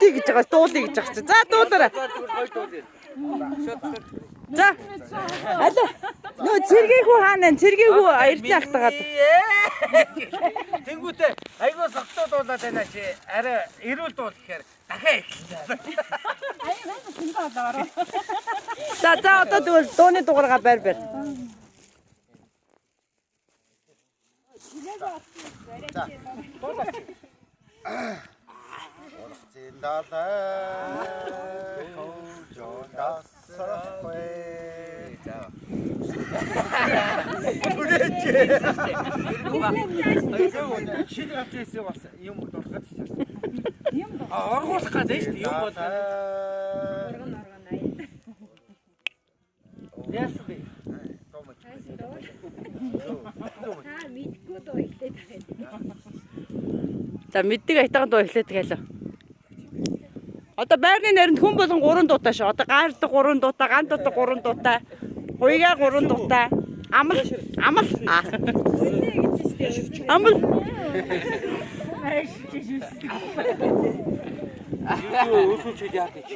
дуудъя гэж байгаа. Дуулъя гэж байгаа чи. За дуулаарай. За. Алуу. Нөө цэргийхүү хаана вэ? Цэргийхүү эртний ахтагаад. Тэнгүүтээ айгуу согтоо дуулаад байна чи. Арай эрүүл дуул гэхээр дахиад эхэлсэн. За одоо тэгвэл дууны дугааргаа байр. Оргуулах гэдэг шүү дээ юм бол. Яасан бэ? За мэддэг айтайхан дуу эхлэдэг хэлээ. Одоо байрны наринд хүн болгон 3 дуутай шүү. Одоо гаардаг 3 дуутай, ган дуутай 3 дуутай, хуйгаа 3 дуутай. Амал. Амал. Юу өсөж яах гэж.